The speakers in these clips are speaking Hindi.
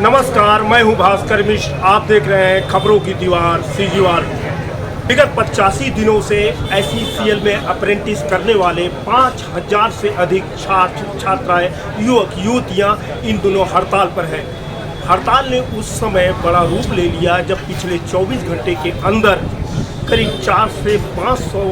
नमस्कार, मैं हूं भास्कर मिश्र। आप देख रहे हैं खबरों की दीवार CGवार। विगत 85 दिनों से SECL में अप्रेंटिस करने वाले 5000 से अधिक छात्र छात्राएं, युवक युवतियां इन दिनों हड़ताल पर हैं। हड़ताल ने उस समय बड़ा रूप ले लिया जब पिछले 24 घंटे के अंदर करीब 4 से 500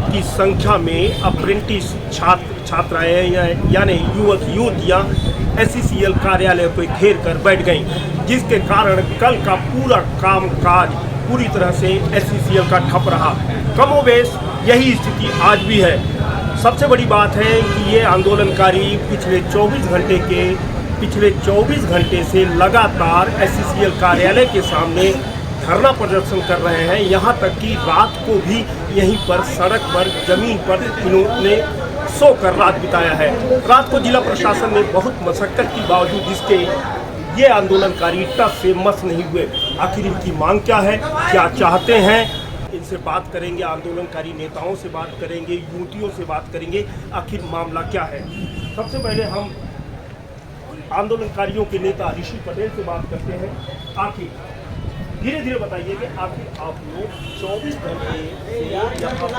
की संख्या में अप्रेंटिस छात्राएं यानी युवक युवतियां SECL कार्यालय को घेर कर बैठ गईं, जिसके कारण कल का पूरा कामकाज पूरी तरह से SECL का ठप रहा। कमोबेश यही स्थिति आज भी है। सबसे बड़ी बात है कि ये आंदोलनकारी पिछले 24 घंटे से लगातार SECL कार्यालय के सामने धरना प्रदर्शन कर रहे हैं। यहाँ तक कि रात को भी यहीं पर सड़क पर जमीन पर इन्होंने सोकर रात बिताया है। रात को जिला प्रशासन ने बहुत मशक्कत के बावजूद इसके ये आंदोलनकारी टस से मस नहीं हुए। आखिर इनकी मांग क्या है, क्या चाहते हैं, इनसे बात करेंगे। आंदोलनकारी नेताओं से बात करेंगे, युवतियों से बात करेंगे, आखिर मामला क्या है। सबसे पहले हम आंदोलनकारियों के नेता ऋषि पटेल से बात करते हैं। आखिर धीरे धीरे बताइए कि आखिर आप लोग 24 घंटे से यहाँ पर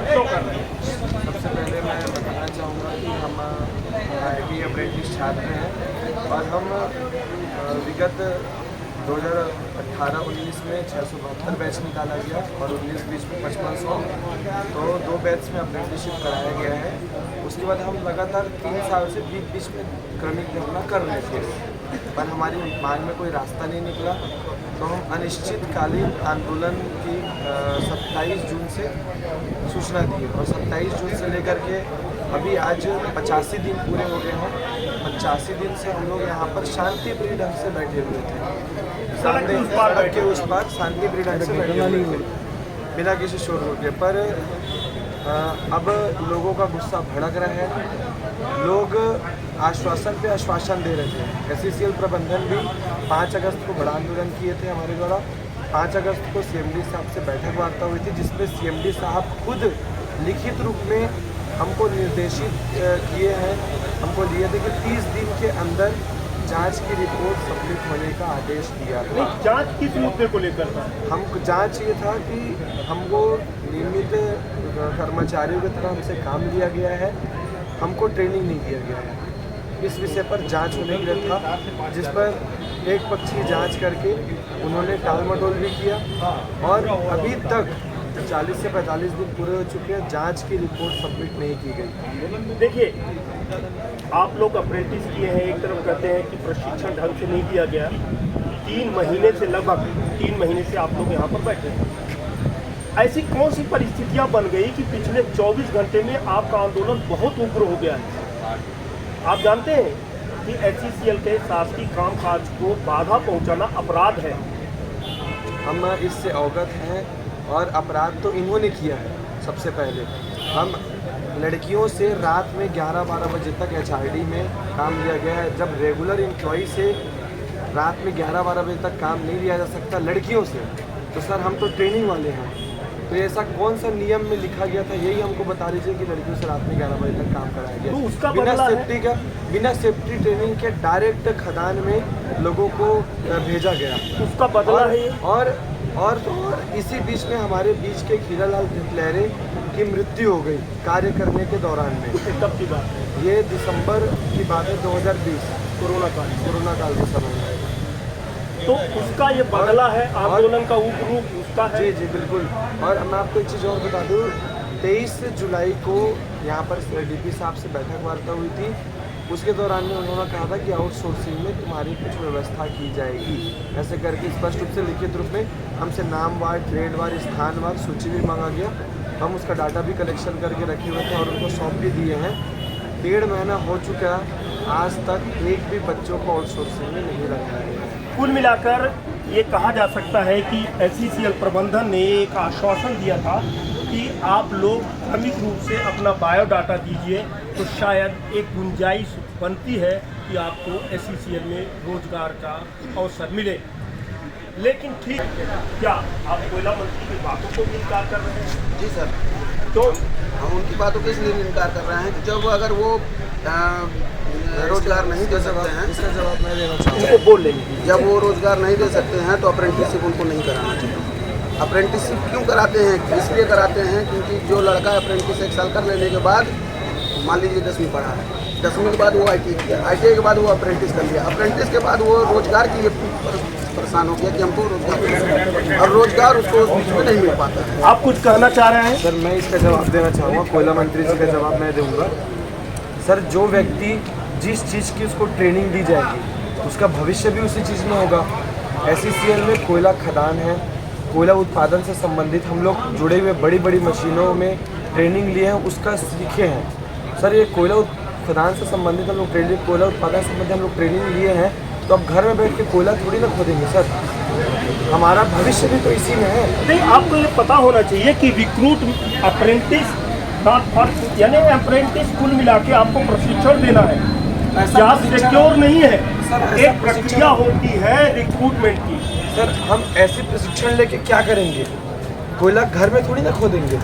क्यों कर रहे हैं? सबसे पहले मैं बताना चाहूँगा कि हम IIT अप्रेंटिस छात्र हैं और हम विगत 2018-19 में 672 बैच निकाला गया और 19-20 में 5500, तो 2 बैच में अप्रेंटिसशिप कराया गया है। उसके बाद हम लगातार 3 साल से बीच में क्रमिक गणना कर रहे थे, पर हमारी मांग में कोई रास्ता नहीं निकला, तो हम अनिश्चितकालीन आंदोलन की 27 जून से सूचना दी और 27 जून से लेकर के अभी आज 85 दिन पूरे हो गए हैं। 85 दिन से हम लोग यहाँ पर शांतिप्रिय ढंग से बैठे हुए थे, सड़क के उस पार शांतिप्रिय ढंग से बैठे हुए थे बिना किसी शोर के। पर अब लोगों का गुस्सा भड़क रहा है। लोग आश्वासन पे आश्वासन दे रहे थे। SECL प्रबंधन भी 5 अगस्त को बड़ा आंदोलन किए थे हमारे द्वारा। 5 अगस्त को CMD साहब से बैठक वार्ता हुई थी, जिसमें CMD साहब खुद लिखित रूप में हमको निर्देशित किए हैं, हमको दिए थे कि 30 दिन के अंदर जांच की रिपोर्ट सबमिट होने का आदेश दिया था। जांच किस मुद्दे को लेकर था? हमको जांच ये था कि हमको नियमित कर्मचारियों की तरह हमसे काम लिया गया है, हमको ट्रेनिंग नहीं दिया गया है। इस विषय पर जांच होने के लिए था, जिस पर एक पक्षी जांच करके उन्होंने टाल मटोल भी किया और अभी तक 40 से 45 दिन पूरे हो चुके हैं, जांच की रिपोर्ट सबमिट नहीं की गई। देखिए, आप लोग अप्रेंटिस किए हैं, एक तरफ कहते हैं कि प्रशिक्षण ढंग से नहीं दिया गया। 3 महीने से लगभग 3 महीने से आप लोग यहाँ पर बैठे हैं। ऐसी कौन सी परिस्थितियाँ बन गई कि पिछले 24 घंटे में आपका आंदोलन बहुत उग्र हो गया है? आप जानते हैं कि SECL के शासकीय कामकाज को बाधा पहुंचाना अपराध है। हम इससे अवगत हैं और अपराध तो इन्होंने किया है। सबसे पहले हम लड़कियों से रात में 11-12 बजे तक HRD में काम लिया गया है। जब रेगुलर एम्प्लॉई से रात में 11-12 बजे तक काम नहीं लिया जा सकता लड़कियों से, तो सर हम तो ट्रेनिंग वाले हैं, तो ऐसा कौन सा नियम में लिखा गया था, यही हमको बता दीजिए कि लड़कियों से रात में 11 बजे तक काम कराया गया। तो उसका बिना सेफ्टी ट्रेनिंग के डायरेक्ट खदान में लोगों को भेजा गया। उसका बदला है। और इसी बीच में हमारे बीच के खीरालाल लहरे की मृत्यु हो गई कार्य करने के दौरान में। कब की बात है? ये दिसंबर की बात है, 2020 कोरोना काल के समय में। तो उसका ये बदला है, आंदोलन का रूप उसका है। जी बिल्कुल। और मैं आपको एक चीज़ और बता दूँ, 23 जुलाई को यहाँ पर DP साहब से बैठक वार्ता हुई थी। उसके दौरान में उन्होंने कहा था कि आउटसोर्सिंग में तुम्हारी कुछ व्यवस्था की जाएगी, ऐसे करके स्पष्ट रूप से लिखित रूप में हमसे नामवार, ट्रेडवार, स्थानवार सूची भी मांगा गया। हम उसका डाटा भी कलेक्शन करके रखे हुए थे और उनको सौंप भी दिए हैं। 1.5 महीना हो चुका, आज तक एक भी बच्चों को आउटसोर्सिंग में नहीं लगाया गया है। कुल मिलाकर ये कहा जा सकता है कि SECL प्रबंधन ने एक आश्वासन दिया था कि आप लोग क्रमिक रूप से अपना बायोडाटा दीजिए, तो शायद एक गुंजाइश बनती है कि आपको SECL में रोजगार का अवसर मिले। लेकिन ठीक क्या आप कोयला मंत्री की बातों को भी इनकार कर रहे हैं? जी सर, तो हम उनकी बातों को इसलिए इनकार कर रहे हैं कि जब अगर वो रोजगार नहीं दे सकते हैं। इसका जवाब मैं देना चाहूँगा। उनको बोल लेंगे। जब वो रोजगार नहीं दे सकते हैं तो अप्रेंटिसशिप उनको नहीं कराना चाहिए। अप्रेंटिसशिप क्यों कराते हैं? इसलिए कराते हैं क्योंकि जो लड़का अप्रेंटिस 1 साल कर लेने के बाद, मान लीजिए 10वीं पढ़ा है, 10वीं के बाद वो ITI किया, ITI के बाद वो अप्रेंटिस कर लिया, अप्रेंटिस के बाद वो रोजगार के लिए परेशान हो गया कि हमको रोजगार मिले, और रोजगार उसको बीच में नहीं मिल पाता है। आप कुछ कहना चाह रहे हैं? सर मैं इसका जवाब देना चाहूँगा, कोयला मंत्री जी का जवाब मैं दूंगा। सर जो व्यक्ति जिस चीज़ की उसको ट्रेनिंग दी जाएगी उसका भविष्य भी उसी चीज़ में होगा। SECL में कोयला खदान है, कोयला उत्पादन से संबंधित हम लोग जुड़े हुए बड़ी बड़ी मशीनों में ट्रेनिंग लिए हैं, उसका सीखे हैं। सर ये कोयला खदान से संबंधित हम लोग ट्रेनिंग, कोयला उत्पादन से संबंधित हम लोग ट्रेनिंग लिए हैं, तो अब घर में बैठ के कोयला थोड़ी ना खोदेंगे सर। हमारा भविष्य भी तो इसी में है। नहीं, आपको ये पता होना चाहिए कि रिक्रूट अप्रेंटिस यानी अप्रेंटिस कुल मिला के आपको प्रशिक्षण देना है, जहाँ सिक्योर नहीं है। एक प्रक्रिया होती है रिक्रूटमेंट की। सर हम ऐसे प्रशिक्षण लेके क्या करेंगे? कोयला घर में थोड़ी ना खोदेंगे।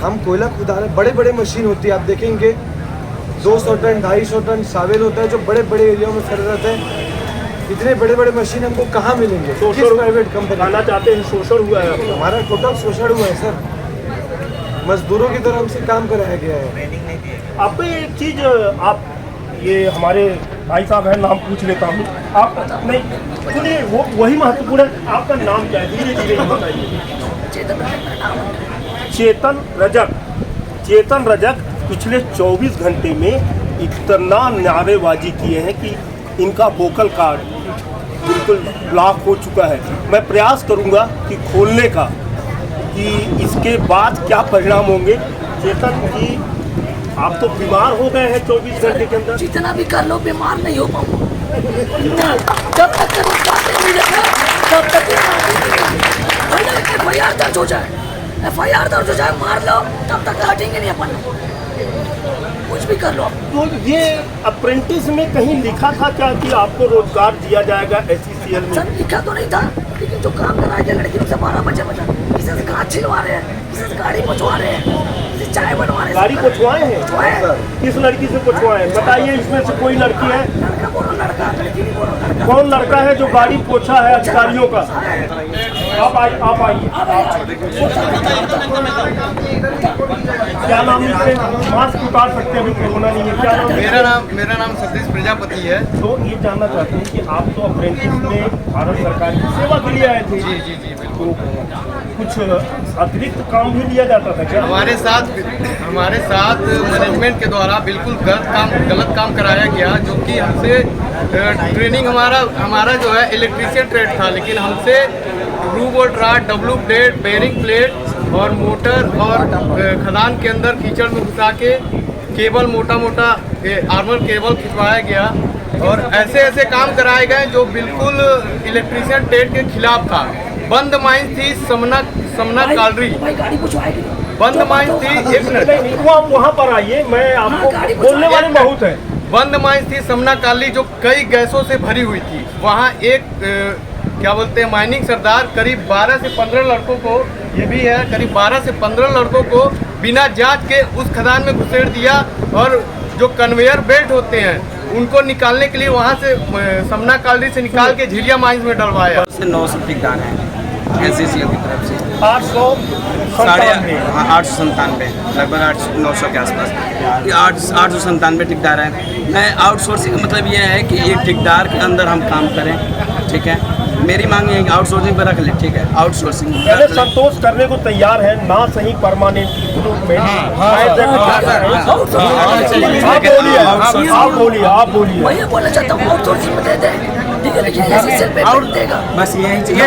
हम कोयला खुदाने बड़े बड़े मशीन होती है, आप देखेंगे 200 टन 250 टन सावेल होता है जो बड़े बड़े एरिया में कार्यरत है। इतने बड़े बड़े मशीन हमको कहाँ मिलेंगे? किस प्राइवेट कंपनी आना चाहते हैं? शोषण हुआ है हमारा, टोटल शोषण हुआ है सर। मजदूरों की तरह हमसे काम कराया गया है। आपको एक चीज, आप ये हमारे भाई साहब हैं, नाम पूछ लेता हूँ। आप नहीं सुनिए, वो वही महत्वपूर्ण है। आपका नाम क्या है? धीरे धीरे बताइए। चेतन रजक। चेतन रजक पिछले 24 घंटे में इतना नारेबाजी किए हैं कि इनका वोकल कार्ड बिल्कुल ब्लॉक हो चुका है। मैं प्रयास करूंगा कि खोलने का, कि इसके बाद क्या परिणाम होंगे। चेतन जी, आप तो बीमार हो गए हैं 24 घंटे के अंदर। जितना भी कर लो बीमार नहीं हो पाऊंगा। जब तक तब तक FIR दर्ज हो जाए, FIR दर्ज हो जाए, मार लो, तब तक हटेंगे नहीं अपन। कुछ भी कर लो। तो ये अप्रेंटिस में कहीं लिखा था क्या कि आपको रोजगार दिया जाएगा SECL में? सर लिखा तो नहीं था, लेकिन जो काम कराया गया लड़कियों से 12 बजे किसी से घास छिलवा रहे हैं, किसी से गाड़ी पहुँचवा रहे हैं, किसी से चाय बनवा रहे हैं। गाड़ी पहुँचवाए हैं? किस लड़की से पहुँचवाए हैं? बताइए, इसमें से कोई लड़की है? लड़का बोलो लड़का, लड़की नहीं बोलो लड़का। कौन लड़का है जो गाड़ी पोछा है अधिकारियों का? आप आइए। क्या नाम है? मास्क उतार सकते हैं, अभी कोरोना नहीं है। क्या नाम? मेरा नाम सतीश प्रजापति है। तो ये जानना चाहते हैं कि आप तो अप्रेंटिस में भारत सरकार की सेवा के लिए आए थे। जी बिल्कुल। कुछ अतिरिक्त काम भी दिया जाता था क्या? हमारे साथ मैनेजमेंट के द्वारा बिल्कुल गलत काम कराया गया, जो कि हमसे ट्रेनिंग हमारा जो है इलेक्ट्रीशियन ट्रेड था, लेकिन हमसे roof bolt rod, W plate, bearing plate और मोटर और खदान के अंदर कीचड़ में घुसा के केबल मोटा आर्मर केबल खिंचवाया गया, और ऐसे काम कराए गए जो बिल्कुल इलेक्ट्रीशियन ट्रेड के खिलाफ था। बंद माइन थी समना कालरी, बंद माइन थी। एक मिनट, वहाँ पर आइए, मैं आपको बोलने वाले बहुत है। बंद माइन थी समना काली जो कई गैसों से भरी हुई थी। वहाँ एक क्या बोलते हैं माइनिंग सरदार करीब 12 से 15 लड़कों को, ये भी है, करीब 12 से 15 लड़कों को बिना जांच के उस खदान में घुसेड़ दिया, और जो कन्वेयर बेल्ट होते हैं उनको निकालने के लिए वहाँ से समना कालरी से निकाल के झिरिया माइंस में डलवाया। 900 ठेकेदार हैं SECL की तरफ से। 897 लगभग 900 के आसपास। ये 897 ठेकेदार हैं। मैं आउटसोर्सिंग का मतलब ये है कि एक ठेकेदार के अंदर हम काम करें, ठीक है। मेरी मांग है कि आउटसोर्सिंग पर रख ले, ठीक है। आउटसोर्सिंग पहले संतोष करने को तैयार है, ना सही परमानेंट रिक्रूटमेंट। आप बोलिए। मैं ये बोलना चाहता हूँ आउटसोर्सिंग में दे दें, ठीक है, लेकिन SECL पे देगा। बस यही चाहिए।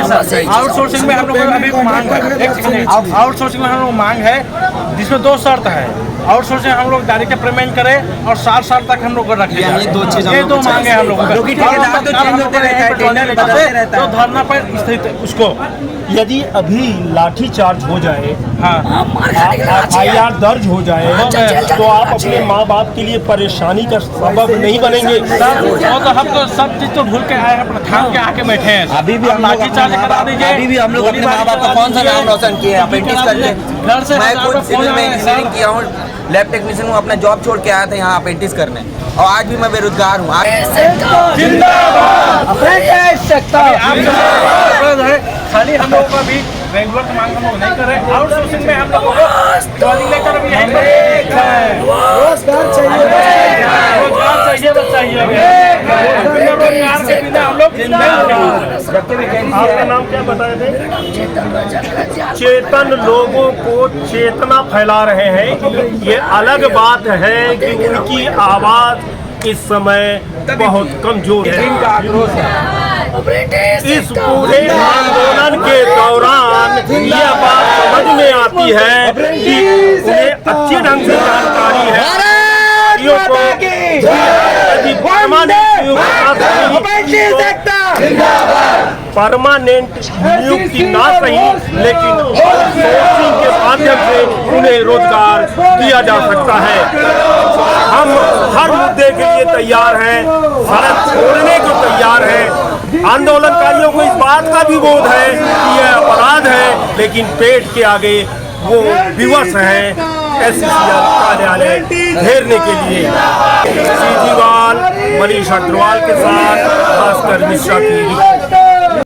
आउटसोर्सिंग में हम लोग अभी मांग है, आउटसोर्सिंग में हम लोग मांग है, जिसमें 2 शर्त है। आउटसोर्सिंग हम लोग डायरेक्ट पेमेंट करें और 7 साल तक हम लोग को रखें। ये 2 चीज़, ये 2 मांगे हैं हम लोग। तो धरना पर स्थित उसको यदि अभी लाठी चार्ज हो जाए, हाँ, FIR दर्ज हो जाए, तो आप अपने माँ बाप के लिए परेशानी का सबब नहीं बनेंगे। वो तो हम तो सब चीज तो भूल के आए हैं, अपना थाम के आके बैठे हैं। अभी भी हम लाठी चार्ज करा दीजिए। अभी भी हम लोग अपने माँ बाप का कौन सा नाम रोशन किए हैं अप्रेंटिस करके। घर से मैं खुद सिविल में इंजीनियरिंग किया हूँ, लैब टेक्नीशियन हूँ, अपना जॉब छोड़ के आया था यहाँ अप्रेंटिस करने। और आज भी मैं बेरोजगार हूँ। खाली हम लोगों का भी रेगुलर की मांग हम लोग नहीं कर रहे, आउटसोर्सिंग में हम लोगों को ट्रॉली लेकर अभी यहीं पर रोजगार चाहिए तो चाहिए, रोजगार के बिना हम लोग आपका नाम क्या बताए थे? चेतन लोगों को चेतना फैला रहे हैं। ये अलग बात है कि उनकी आवाज इस समय बहुत कमजोर है। इस पूरे आंदोलन के दौरान यह बात समझ में आती है कि उन्हें अच्छे ढंग से जानकारी है परमानेंट नियुक्ति ना सही, लेकिन आउटसोर्सिंग के माध्यम से उन्हें रोजगार दिया जा सकता है। हम हर मुद्दे के लिए तैयार हैं, सड़क छोड़ने को तैयार हैं। आंदोलनकारियों को इस बात का भी बोध है कि यह अपराध है, लेकिन पेट के आगे वो विवश हैं SCCL कार्यालय घेरने के लिए। सीजीवाल मनीष अग्रवाल के साथ भास्कर मिश्रा की रिपोर्ट।